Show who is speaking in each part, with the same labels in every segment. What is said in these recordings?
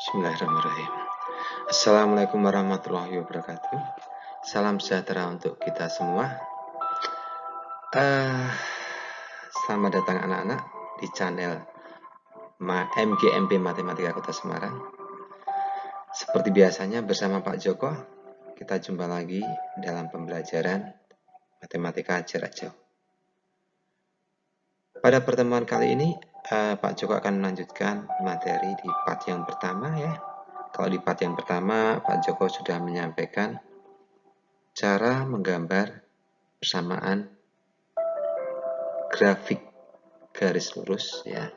Speaker 1: Bismillahirrahmanirrahim. Assalamualaikum warahmatullahi wabarakatuh. Salam sejahtera untuk kita semua. Selamat datang anak-anak di channel MGMP Matematika Kota Semarang. Seperti biasanya bersama Pak Joko, kita jumpa lagi dalam pembelajaran matematika jarak jauh. Pada pertemuan kali ini, Pak Joko akan melanjutkan materi di part yang pertama ya. Kalau di part yang pertama, Pak Joko sudah menyampaikan cara menggambar persamaan grafik garis lurus ya.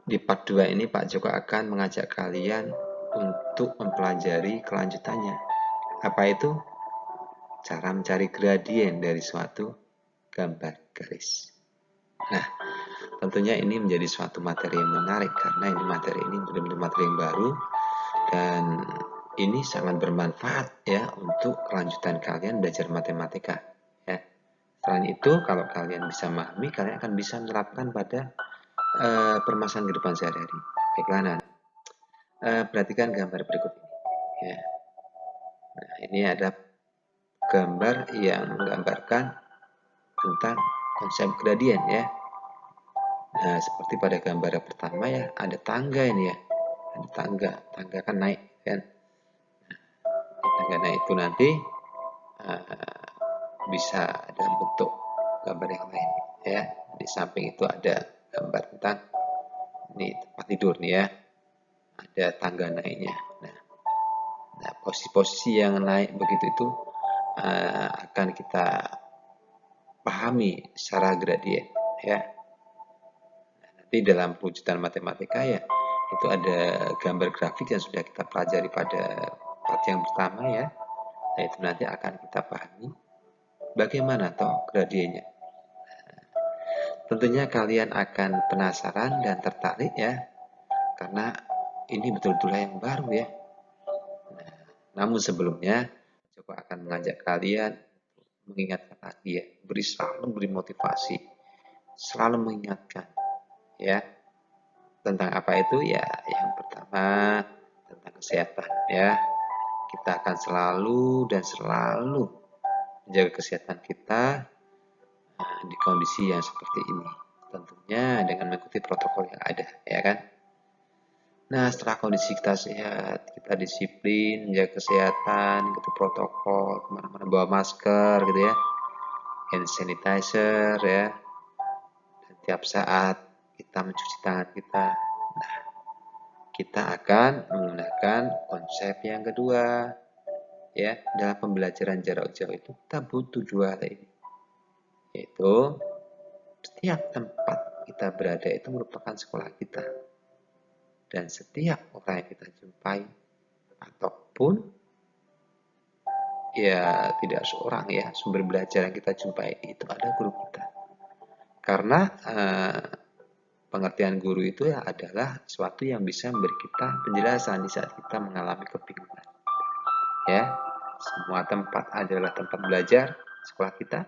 Speaker 1: Di part 2 ini Pak Joko akan mengajak kalian untuk mempelajari kelanjutannya. Apa itu? Cara mencari gradien dari suatu gambar garis. Nah, tentunya ini menjadi suatu materi yang menarik karena materi ini benar-benar materi yang baru dan ini sangat bermanfaat ya untuk kelanjutan kalian belajar matematika ya. Selain itu, kalau kalian bisa memahami, kalian akan bisa menerapkan pada permasalahan kehidupan sehari-hari. Baiklah, perhatikan gambar berikut ini ya. Nah, ini ada gambar yang menggambarkan tentang konsep gradien ya. Nah, seperti pada gambar yang pertama ya, ada tangga ini ya. Ada tangga kan naik kan. Tangga naik itu nanti bisa dalam bentuk gambar yang lain ya. Di samping itu ada gambar tentang ini tempat tidur nih ya. Ada tangga naiknya. Nah, posisi-posisi yang naik begitu itu akan kita pahami secara gradien ya. Nah, nanti dalam perwujudan matematika ya itu ada gambar grafik yang sudah kita pelajari pada part yang pertama ya. Nah, itu nanti akan kita pahami bagaimana toh gradiennya. Tentunya kalian akan penasaran dan tertarik ya, karena ini betul-betul yang baru ya. Nah, namun sebelumnya, Joko akan mengajak kalian mengingatkan lagi ya, selalu beri motivasi, selalu mengingatkan ya. Tentang apa itu ya? Yang pertama tentang kesehatan ya. Kita akan selalu dan selalu menjaga kesehatan kita di kondisi yang seperti ini. Tentunya dengan mengikuti protokol yang ada, ya kan? Nah, setelah kondisi kita sehat, kita disiplin, menjaga kesehatan, ikuti protokol, kemana-mana bawa masker, gitu ya, hand sanitizer, ya, dan tiap saat kita mencuci tangan kita. Nah, kita akan menggunakan konsep yang kedua, ya, dalam pembelajaran jarak jauh itu kita butuh dua hal ini, yaitu setiap tempat kita berada itu merupakan sekolah kita. Dan setiap orang yang kita jumpai, ataupun ya tidak seorang ya sumber belajar yang kita jumpai itu ada guru kita. Karena pengertian guru itu ya adalah sesuatu yang bisa memberi kita penjelasan di saat kita mengalami kebingungan. Ya, semua tempat adalah tempat belajar sekolah kita,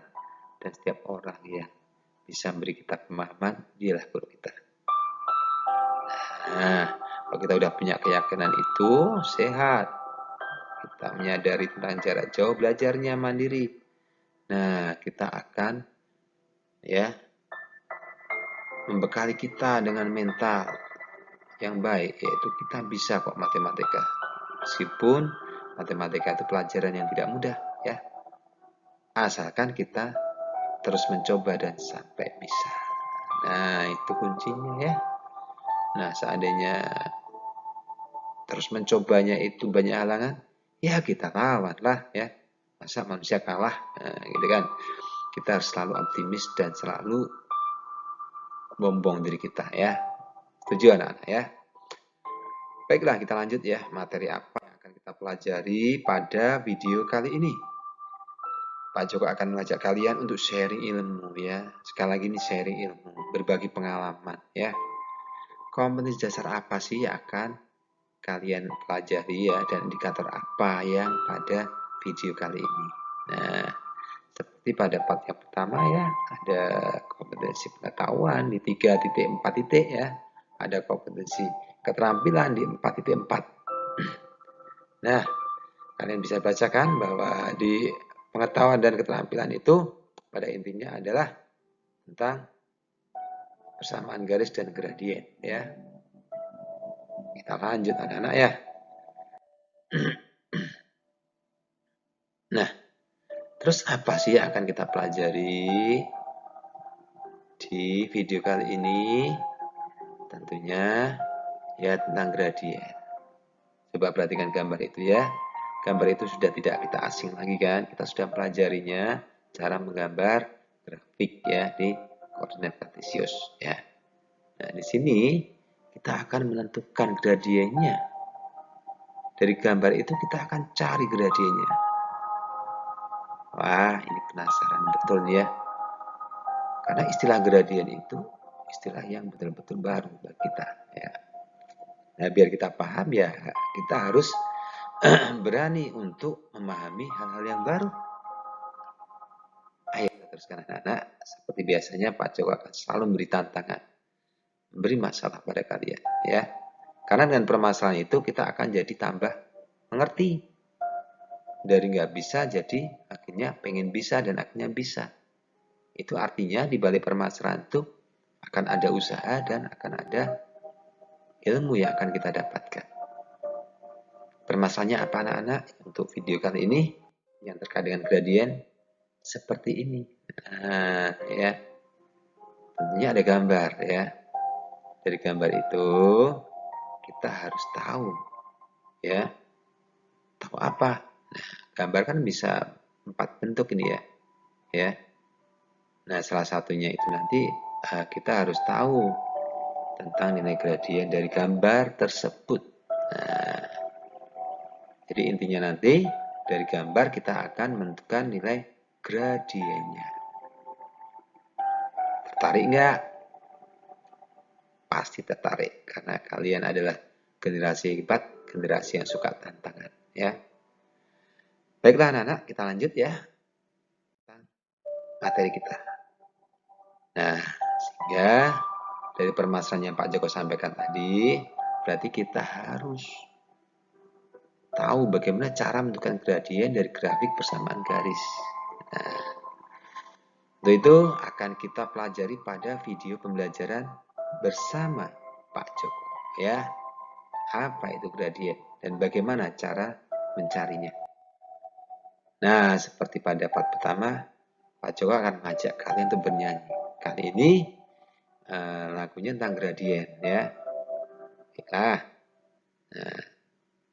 Speaker 1: dan setiap orang yang bisa memberi kita pemahaman dialah guru kita. Nah, kalau kita udah punya keyakinan itu, sehat. Kita menyadari tentang jarak jauh, belajarnya mandiri. Nah, kita akan ya membekali kita dengan mental yang baik, yaitu kita bisa kok matematika. Meskipun matematika itu pelajaran yang tidak mudah ya. Asalkan kita terus mencoba dan sampai bisa. Nah, itu kuncinya ya. Nah, seandainya terus mencobanya itu banyak halangan, ya kita lawan lah ya. Masa manusia kalah, nah, gitu kan. Kita harus selalu optimis dan selalu bombong diri kita ya. Setuju anak-anak ya. Baiklah, kita lanjut ya. Materi apa yang akan kita pelajari pada video kali ini? Pak Joko akan mengajak kalian untuk sharing ilmu ya. Sekali lagi ini sharing ilmu, berbagi pengalaman ya. Kompetensi dasar apa sih yang akan kalian pelajari ya, dan indikator apa yang pada video kali ini. Nah, seperti pada part yang pertama ya, ada kompetensi pengetahuan di 3.4 ya. Ada kompetensi keterampilan di 4.4 Nah, kalian bisa bacakan bahwa di pengetahuan dan keterampilan itu pada intinya adalah tentang persamaan garis dan gradien ya. Kita lanjut anak-anak ya. Nah, terus apa sih yang akan kita pelajari di video kali ini? Tentunya ya tentang gradien. Coba perhatikan gambar itu ya. Gambar itu sudah tidak kita asing lagi kan. Kita sudah pelajarinya cara menggambar grafik ya di koordinat kartesius ya. Nah, di sini kita akan menentukan gradiennya. Dari gambar itu kita akan cari gradiennya. Wah, ini penasaran betul ya. Karena istilah gradien itu istilah yang betul-betul baru bagi kita ya. Nah, biar kita paham ya, kita harus berani untuk memahami hal-hal yang baru. Ayo kita teruskan anak-anak. Seperti biasanya Pak Joko akan selalu memberi tantangan, memberi masalah pada kalian ya. Karena dengan permasalahan itu kita akan jadi tambah mengerti. Dari nggak bisa jadi akhirnya pengen bisa dan akhirnya bisa. Itu artinya di balik permasalahan itu akan ada usaha dan akan ada ilmu yang akan kita dapatkan. Permasalahannya apa anak-anak? Untuk video kali ini yang terkait dengan gradien seperti ini. Nah, ya. Tentunya ada gambar ya. Dari gambar itu kita harus tahu ya. Tahu apa? Nah, gambar kan bisa 4 bentuk ini ya. Ya. Nah, salah satunya itu nanti kita harus tahu tentang nilai gradien dari gambar tersebut. Nah, jadi intinya nanti dari gambar kita akan menentukan nilai gradiennya. Tertarik nggak? Pasti tertarik karena kalian adalah generasi hebat, generasi yang suka tantangan ya. Baiklah anak-anak, kita lanjut ya materi kita. Nah, sehingga dari permasalahan yang Pak Joko sampaikan tadi, berarti kita harus tahu bagaimana cara menentukan gradien dari grafik persamaan garis. Nah, untuk itu akan kita pelajari pada video pembelajaran bersama Pak Joko ya. Apa itu gradien dan bagaimana cara mencarinya. Nah, seperti pada part pertama, Pak Joko akan mengajak kalian untuk bernyanyi. Kali ini lagunya tentang gradien ya. Nah,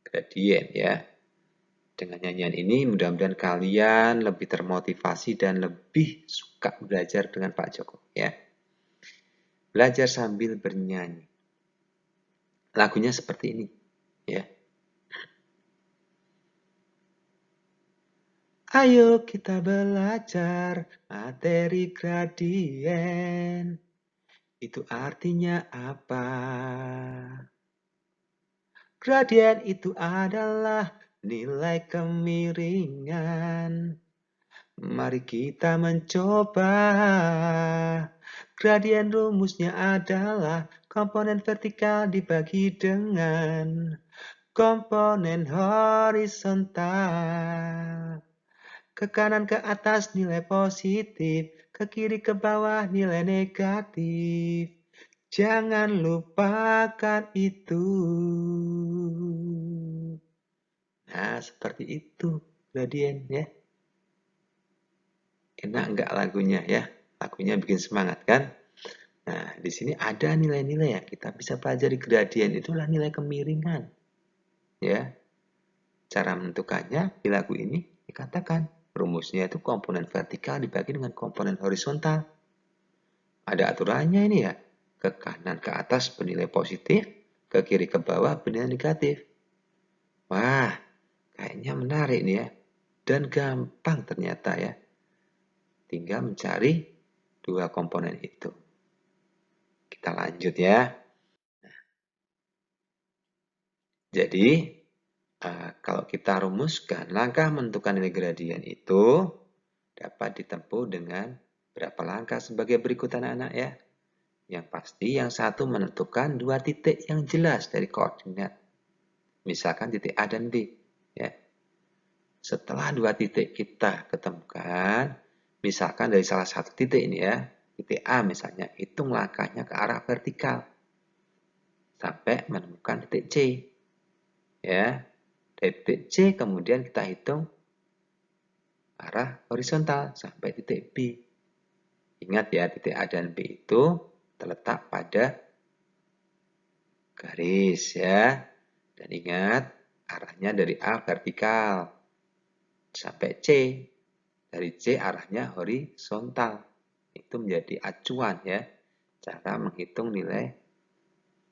Speaker 1: gradien ya. Dengan nyanyian ini mudah-mudahan kalian lebih termotivasi dan lebih suka belajar dengan Pak Joko ya. Belajar sambil bernyanyi. Lagunya seperti ini ya. Ayo kita belajar materi gradien. Itu artinya apa? Gradien itu adalah nilai kemiringan. Mari kita mencoba. Gradien rumusnya adalah komponen vertikal dibagi dengan komponen horizontal. Ke kanan ke atas nilai positif, ke kiri ke bawah nilai negatif. Jangan lupakan itu. Nah, seperti itu gradien ya. Enak enggak lagunya ya? Lagunya bikin semangat kan? Nah, di sini ada nilai-nilai yang kita bisa pelajari. Gradien itulah nilai kemiringan. Ya. Cara menentukannya di lagu ini dikatakan rumusnya itu komponen vertikal dibagi dengan komponen horizontal. Ada aturannya ini ya. Ke kanan ke atas bernilai positif, ke kiri ke bawah bernilai negatif. Wah, kayaknya menarik nih ya. Dan gampang ternyata ya. Tinggal mencari dua komponen itu. Kita lanjut ya. Jadi, kalau kita rumuskan, langkah menentukan nilai gradien itu dapat ditempuh dengan berapa langkah sebagai berikut anak-anak ya. Yang pasti yang satu menentukan dua titik yang jelas dari koordinat. misalkan titik A dan B. Ya. Setelah dua titik kita ketemukan, misalkan dari salah satu titik ini ya, titik A misalnya, hitung langkahnya ke arah vertikal sampai menemukan titik C. Ya, dari titik C kemudian kita hitung arah horizontal sampai titik B. Ingat ya, titik A dan B itu terletak pada garis ya. Dan ingat, arahnya dari A vertikal sampai C. Dari C arahnya horizontal. Itu menjadi acuan ya, cara menghitung nilai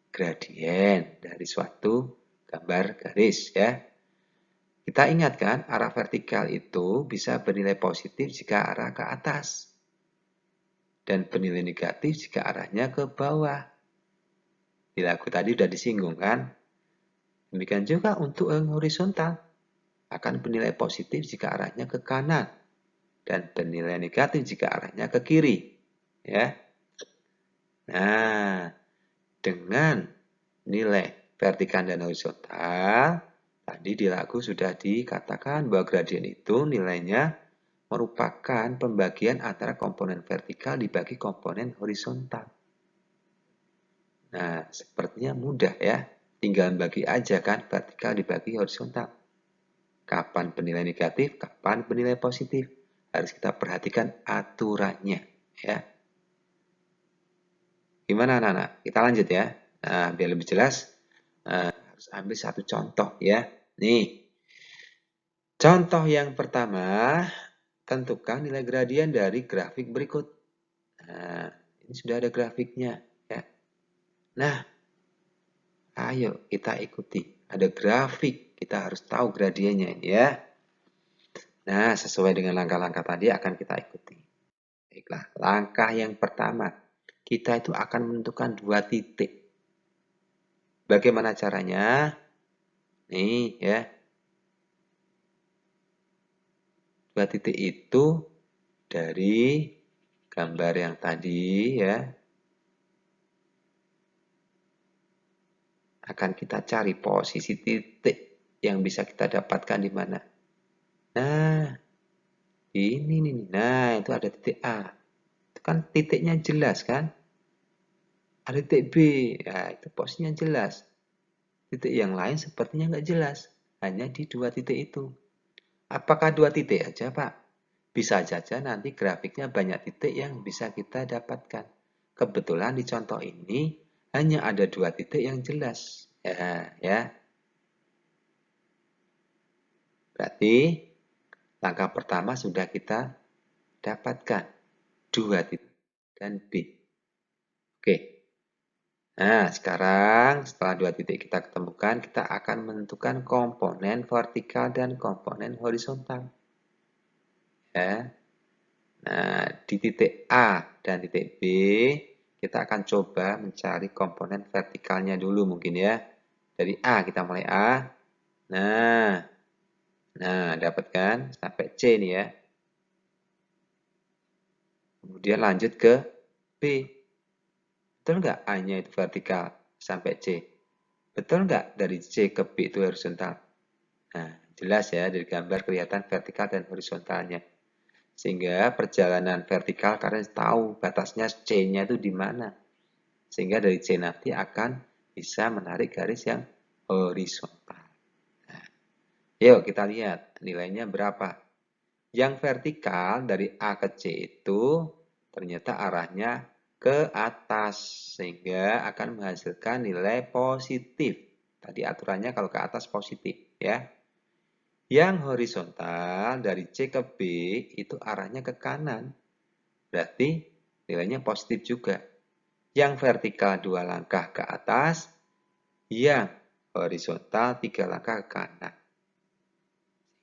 Speaker 1: gradien dari suatu gambar garis ya. Kita ingatkan arah vertikal itu bisa bernilai positif jika arah ke atas dan bernilai negatif jika arahnya ke bawah. Di lagu tadi sudah disinggung kan? Demikian juga untuk yang horizontal akan bernilai positif jika arahnya ke kanan dan bernilai negatif jika arahnya ke kiri. Ya. Nah, dengan nilai vertikal dan horizontal, tadi di lagu sudah dikatakan bahwa gradien itu nilainya merupakan pembagian antara komponen vertikal dibagi komponen horizontal. Nah, sepertinya mudah ya. Tinggal bagi aja kan, vertikal dibagi horizontal. Kapan bernilai negatif, kapan bernilai positif. Harus kita perhatikan aturannya ya. Gimana anak-anak? Kita lanjut ya. Nah, biar lebih jelas, harus ambil satu contoh ya. Nih, contoh yang pertama, tentukan nilai gradien dari grafik berikut. Nah, ini sudah ada grafiknya ya. Nah, ayo kita ikuti. Ada grafik, kita harus tahu gradiennya ini ya. Nah, sesuai dengan langkah-langkah tadi akan kita ikuti. Baiklah, langkah yang pertama, kita itu akan menentukan dua titik. Bagaimana caranya? Nih ya. Dua titik itu dari gambar yang tadi ya. Akan kita cari posisi titik yang bisa kita dapatkan di mana. Nah, ini nih. Nah, itu ada titik A. Itu kan titiknya jelas kan? Ada titik B. Nah, itu posisinya jelas. Titik yang lain sepertinya nggak jelas. Hanya di dua titik itu. Apakah dua titik aja, Pak? Bisa saja nanti grafiknya banyak titik yang bisa kita dapatkan. Kebetulan di contoh ini hanya ada dua titik yang jelas. Ya. Berarti langkah pertama sudah kita dapatkan. Dua titik dan B. Oke. Nah, sekarang setelah dua titik kita ketemukan, kita akan menentukan komponen vertikal dan komponen horizontal. Ya. Nah, di titik A dan titik B, kita akan coba mencari komponen vertikalnya dulu mungkin ya. Dari A, kita mulai A. Nah, dapat kan? Sampai C nih ya. Kemudian lanjut ke B. Betul nggak A-nya itu vertikal sampai C? Betul nggak dari C ke B itu horizontal? Nah, jelas ya dari gambar kelihatan vertikal dan horizontalnya. Sehingga perjalanan vertikal karena tahu batasnya C-nya itu di mana. Sehingga dari C nanti akan bisa menarik garis yang horizontal. Nah, yuk kita lihat nilainya berapa. Yang vertikal dari A ke C itu ternyata arahnya ke atas. Sehingga akan menghasilkan nilai positif. Tadi aturannya kalau ke atas positif ya. Yang horizontal dari C ke B itu arahnya ke kanan. Berarti nilainya positif juga. Yang vertikal 2 langkah ke atas, yang horizontal 3 langkah ke kanan.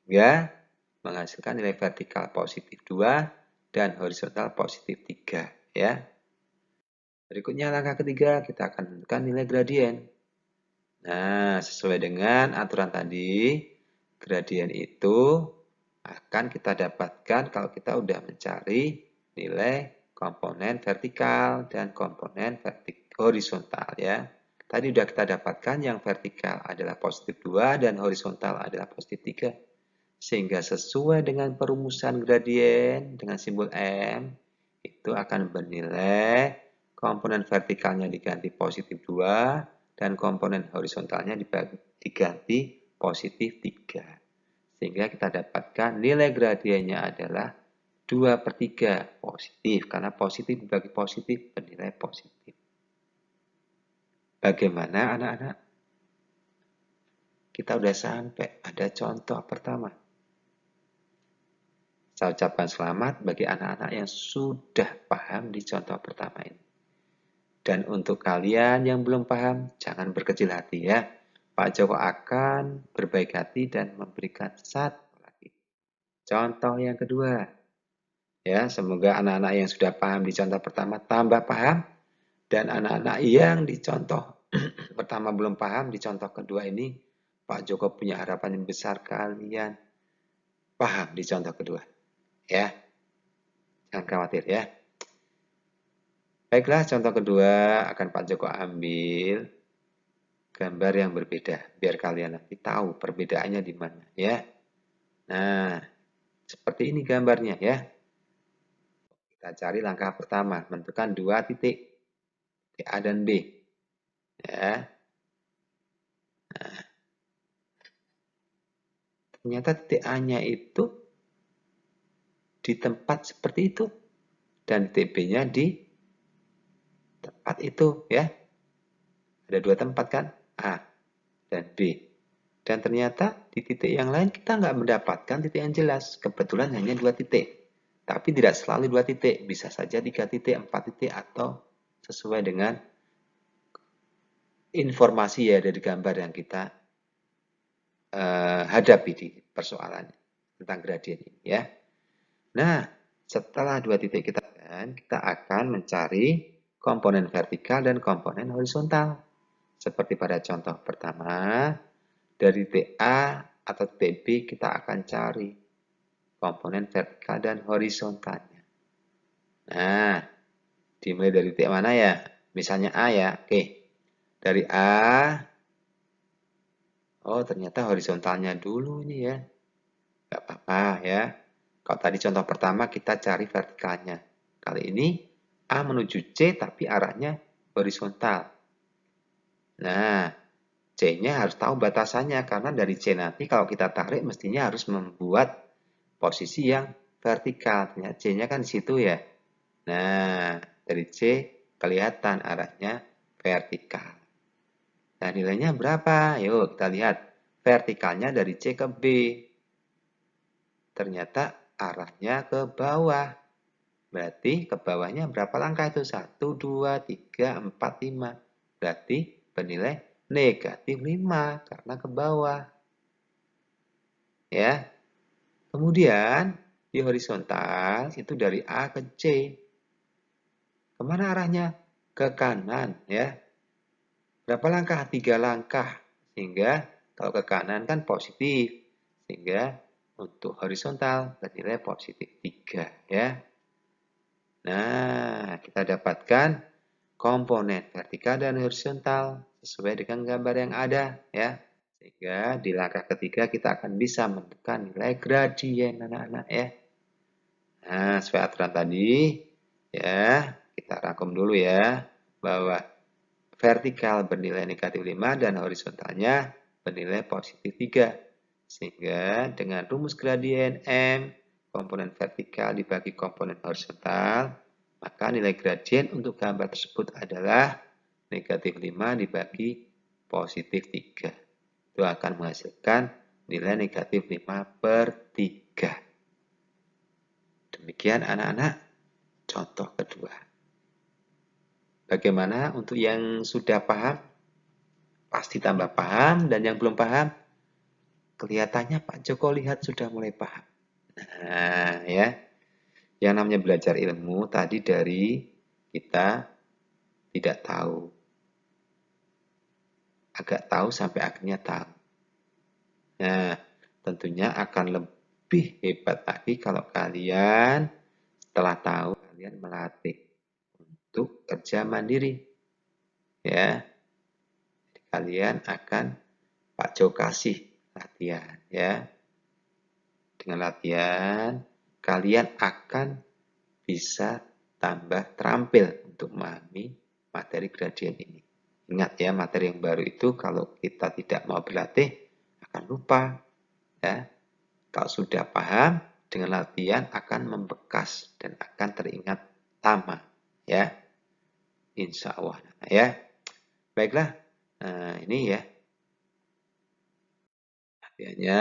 Speaker 1: Sehingga menghasilkan nilai vertikal positif 2 dan horizontal positif 3. Ya. Berikutnya langkah ketiga, kita akan menentukan nilai gradien. Nah, sesuai dengan aturan tadi, gradien itu akan kita dapatkan kalau kita sudah mencari nilai komponen vertikal dan komponen horizontal ya. Tadi sudah kita dapatkan yang vertikal adalah positif 2 dan horizontal adalah positif 3. Sehingga sesuai dengan perumusan gradien dengan simbol M, itu akan bernilai komponen vertikalnya diganti positif 2 dan komponen horizontalnya diganti positif 3. Sehingga kita dapatkan nilai gradiennya adalah 2/3 positif, karena positif dibagi positif bernilai positif. Bagaimana anak-anak? Kita udah sampai, ada contoh pertama. Saya ucapkan selamat bagi anak-anak yang sudah paham di contoh pertama ini. Dan untuk kalian yang belum paham, jangan berkecil hati ya. Pak Joko akan berbaik hati dan memberikan satu lagi. Contoh yang kedua. Ya, semoga anak-anak yang sudah paham di contoh pertama tambah paham. Dan anak-anak yang di contoh pertama belum paham, di contoh kedua ini, Pak Joko punya harapan yang besar kalian paham di contoh kedua. Ya, jangan khawatir ya. Baiklah, contoh kedua akan Pak Joko ambil gambar yang berbeda, biar kalian nanti tahu perbedaannya di mana ya. Nah, seperti ini gambarnya ya. Kita cari langkah pertama, menentukan 2 titik, titik A dan B. Ya. Nah, ternyata titik A-nya itu di tempat seperti itu dan titik B-nya di tempat itu ya. Ada 2 tempat kan, A dan B. Dan ternyata di titik yang lain kita nggak mendapatkan titik yang jelas. Kebetulan hanya 2 titik. Tapi tidak selalu 2 titik. Bisa saja 3 titik, 4 titik, atau sesuai dengan informasi ya dari gambar yang kita hadapi di persoalan tentang gradien ini ya. Nah, setelah 2 titik kita akan mencari komponen vertikal dan komponen horizontal. Seperti pada contoh pertama, dari titik A atau titik B kita akan cari komponen vertikal dan horizontalnya. Nah, dimulai dari titik mana ya? Misalnya A ya. Oke. Dari A. Oh, ternyata horizontalnya dulu ini ya. Gak apa-apa ya. Kalau tadi contoh pertama kita cari vertikalnya. Kali ini A menuju C tapi arahnya horizontal. Nah, C-nya harus tahu batasannya karena dari C nanti kalau kita tarik mestinya harus membuat posisi yang vertikal. C-nya kan di situ ya. Nah, dari C kelihatan arahnya vertikal. Nah, nilainya berapa? Yuk kita lihat. Vertikalnya dari C ke B. Ternyata arahnya ke bawah. Berarti ke bawahnya berapa langkah itu? 1, 2, 3, 4, 5. Berarti bernilai negatif 5 karena ke bawah. Ya. Kemudian di horizontal itu dari A ke C. Kemana arahnya? Ke kanan ya. Berapa langkah? 3 langkah. Sehingga kalau ke kanan kan positif. Sehingga untuk horizontal bernilai positif 3 ya. Nah, kita dapatkan komponen vertikal dan horizontal sesuai dengan gambar yang ada ya. Sehingga di langkah ketiga kita akan bisa menentukan nilai gradien anak-anak ya. Nah, sesuai aturan tadi ya, kita rangkum dulu ya bahwa vertikal bernilai negatif 5 dan horizontalnya bernilai positif 3. Sehingga dengan rumus gradien M, komponen vertikal dibagi komponen horizontal, maka nilai gradien untuk gambar tersebut adalah negatif 5 dibagi positif 3. Itu akan menghasilkan nilai negatif 5/3. Demikian anak-anak contoh kedua. Bagaimana untuk yang sudah paham? Pasti tambah paham, dan yang belum paham, kelihatannya Pak Joko lihat sudah mulai paham. Nah, ya. Yang namanya belajar ilmu tadi dari kita tidak tahu. Agak tahu sampai akhirnya tahu. Nah, tentunya akan lebih hebat lagi kalau kalian setelah tahu, kalian melatih untuk kerja mandiri. Ya. kalian akan Pak Jo kasih latihan ya. Dengan latihan, kalian akan bisa tambah terampil untuk memahami materi gradien ini. Ingat ya, materi yang baru itu kalau kita tidak mau berlatih akan lupa ya. Kalau sudah paham, dengan latihan akan membekas dan akan teringat lama ya. Insya Allah ya. Baiklah, nah ini ya latihannya.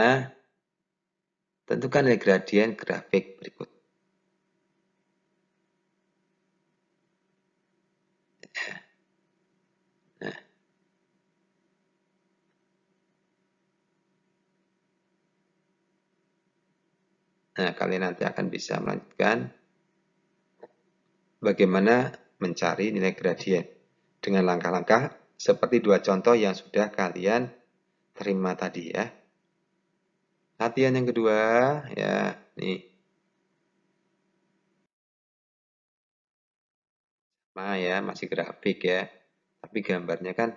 Speaker 1: Tentukan nilai gradien grafik berikut. Nah, kalian nanti akan bisa melanjutkan bagaimana mencari nilai gradien dengan langkah-langkah seperti dua contoh yang sudah kalian terima tadi ya. Latihan yang kedua ya, nih. Nah ya, masih grafik ya. Tapi gambarnya kan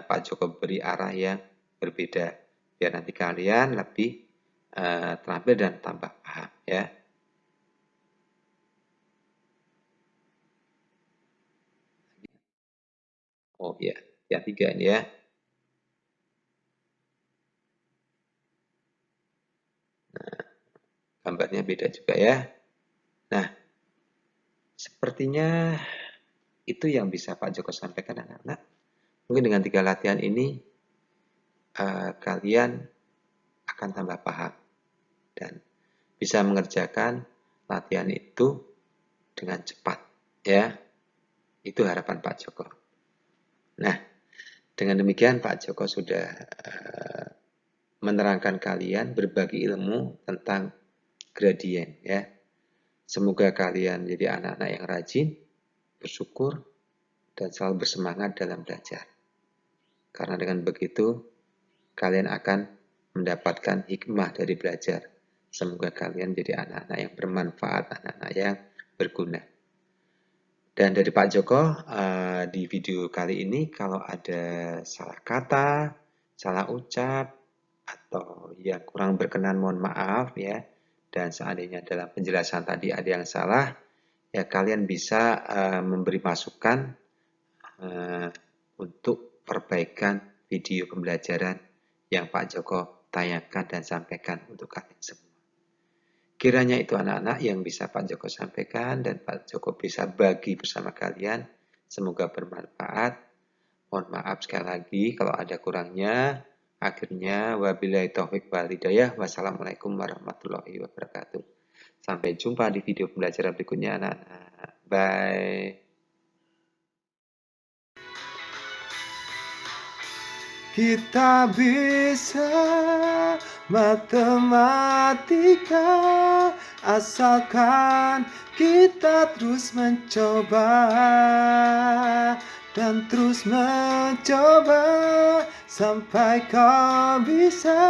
Speaker 1: Pak Joko beri arah yang berbeda. Biar nanti kalian lebih terampil dan tambah paham ya. Oh ya, yang tiga ini ya. Nah, gambarnya beda juga ya. Nah, sepertinya itu yang bisa Pak Joko sampaikan anak-anak. Mungkin dengan tiga latihan ini kalian akan tambah paham dan bisa mengerjakan latihan itu dengan cepat ya. Itu harapan Pak Joko. Nah, dengan demikian Pak Joko sudah menerangkan kalian berbagi ilmu tentang gradien ya. Semoga kalian jadi anak-anak yang rajin, bersyukur, dan selalu bersemangat dalam belajar. Karena dengan begitu, kalian akan mendapatkan hikmah dari belajar. Semoga kalian jadi anak-anak yang bermanfaat, anak-anak yang berguna. Dan dari Pak Joko, di video kali ini kalau ada salah kata, salah ucap, atau yang kurang berkenan mohon maaf ya. Dan seandainya dalam penjelasan tadi ada yang salah, ya kalian bisa memberi masukan untuk perbaikan video pembelajaran yang Pak Joko tayangkan dan sampaikan untuk kalian semua. Kiranya itu anak-anak yang bisa Pak Joko sampaikan dan Pak Joko bisa bagi bersama kalian. Semoga bermanfaat. Mohon maaf sekali lagi kalau ada kurangnya. Akhirnya wabillahi taufik wal hidayah. Wassalamualaikum warahmatullahi wabarakatuh. Sampai jumpa di video pembelajaran berikutnya anak-anak. Bye.
Speaker 2: Kita bisa matematika asalkan kita terus mencoba dan terus mencoba sampai kau bisa.